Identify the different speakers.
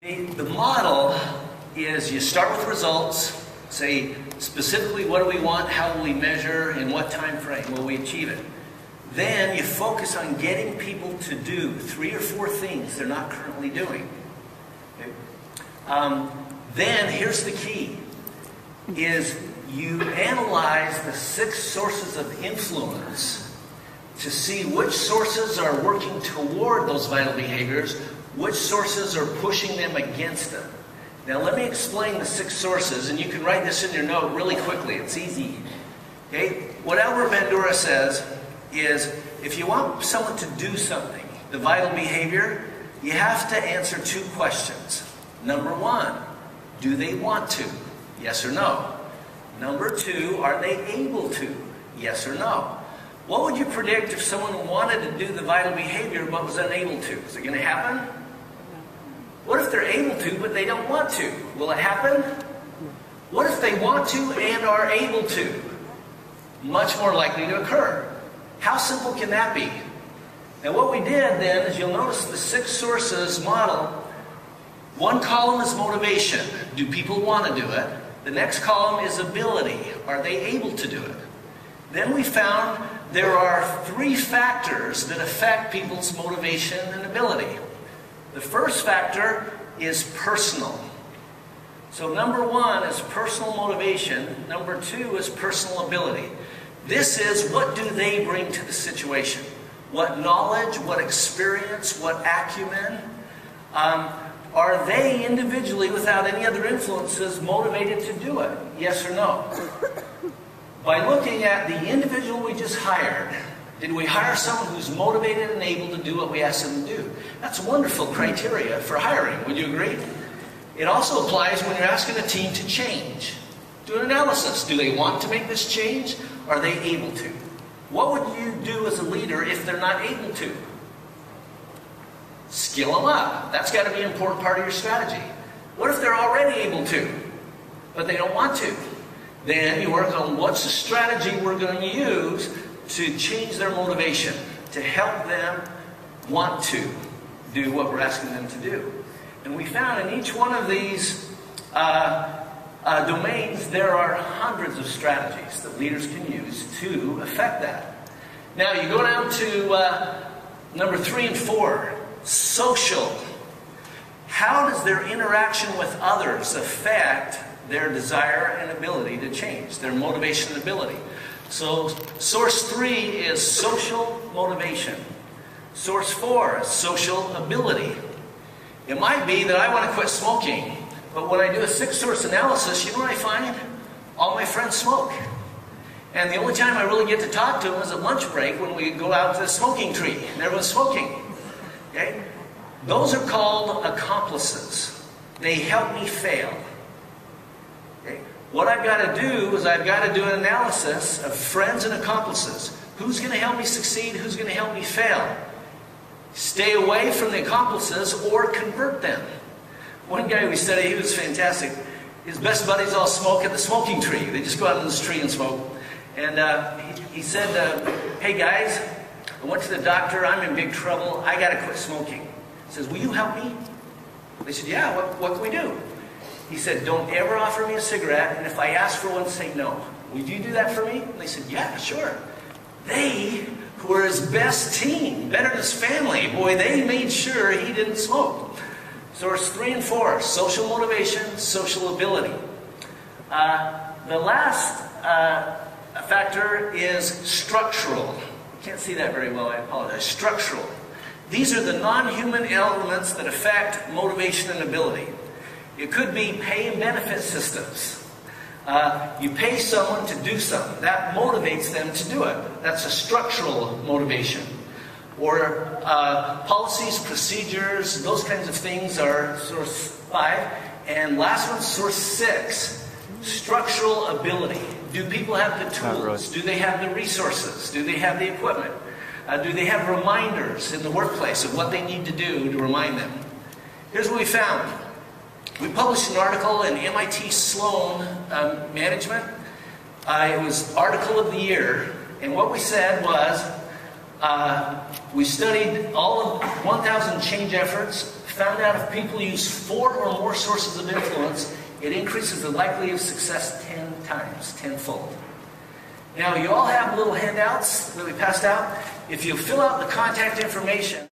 Speaker 1: The model is you start with results, say specifically what do we want, how will we measure, in what time frame will we achieve it. Then you focus on getting people to do 3 or 4 things they're not currently doing. Okay? Then here's the key, is you analyze the 6 sources of influence to see which sources are working toward those vital behaviors, which sources are pushing them against them. Now let me explain the 6 sources, and you can write this in your note really quickly. It's easy. Okay? What Albert Bandura says is, if you want someone to do something, the vital behavior, you have to answer 2 questions. Number 1, do they want to? Yes or no? Number 2, are they able to? Yes or no? What would you predict if someone wanted to do the vital behavior but was unable to? Is it going to happen? What if they're able to but they don't want to? Will it happen? What if they want to and are able to? Much more likely to occur. How simple can that be? And what we did then is, you'll notice the 6 sources model. One column is motivation. Do people want to do it? The next column is ability. Are they able to do it? Then we found there are 3 factors that affect people's motivation and ability. The first factor is personal. So number 1 is personal motivation. Number 2 is personal ability. This is, what do they bring to the situation? What knowledge, what experience, what acumen? Are they individually, without any other influences, motivated to do it? Yes or no? By looking at the individual we just hired, did we hire someone who's motivated and able to do what we asked them to do? That's wonderful criteria for hiring. Would you agree? It also applies when you're asking a team to change. Do an analysis. Do they want to make this change? Are they able to? What would you do as a leader if they're not able to? Skill them up. That's got to be an important part of your strategy. What if they're already able to, but they don't want to? Then you work on what's the strategy we're going to use to change their motivation, to help them want to do what we're asking them to do. And we found in each one of these domains, there are hundreds of strategies that leaders can use to affect that. Now you go down to number 3 and 4, social. How does their interaction with others affect their desire and ability to change, their motivation and ability? So source 3 is social motivation. Source 4 is social ability. It might be that I want to quit smoking, but when I do a 6-source analysis, you know what I find? All my friends smoke. And the only time I really get to talk to them is at lunch break, when we go out to the smoking tree and everyone's smoking. Okay? Those are called accomplices. They help me fail. Okay? What I've got to do is I've got to do an analysis of friends and accomplices. Who's going to help me succeed? Who's going to help me fail? Stay away from the accomplices or convert them. One guy we studied, he was fantastic. His best buddies all smoke at the smoking tree. They just go out in this tree and smoke. And he said, hey guys, I went to the doctor. I'm in big trouble. I got to quit smoking. He says, will you help me? They said, yeah, what can we do? He said, don't ever offer me a cigarette, and if I ask for one, say no. Would you do that for me? And they said, yeah, sure. They, who were his best team, better than his family, boy, they made sure he didn't smoke. Source 3 and 4, social motivation, social ability. The last factor is structural. Can't see that very well, I apologize. Structural. These are the non-human elements that affect motivation and ability. It could be pay and benefit systems. You pay someone to do something. That motivates them to do it. That's a structural motivation. Or policies, procedures, those kinds of things are source 5. And last one, source 6, structural ability. Do people have the tools? Do they have the resources? Do they have the equipment? Do they have reminders in the workplace of what they need to do to remind them? Here's what we found. We published an article in MIT Sloan Management. It was Article of the Year. And what we said was, we studied all of 1,000 change efforts, found out if people use 4 or more sources of influence, it increases the likelihood of success 10 times, tenfold. Now, you all have little handouts that we passed out. If you fill out the contact information,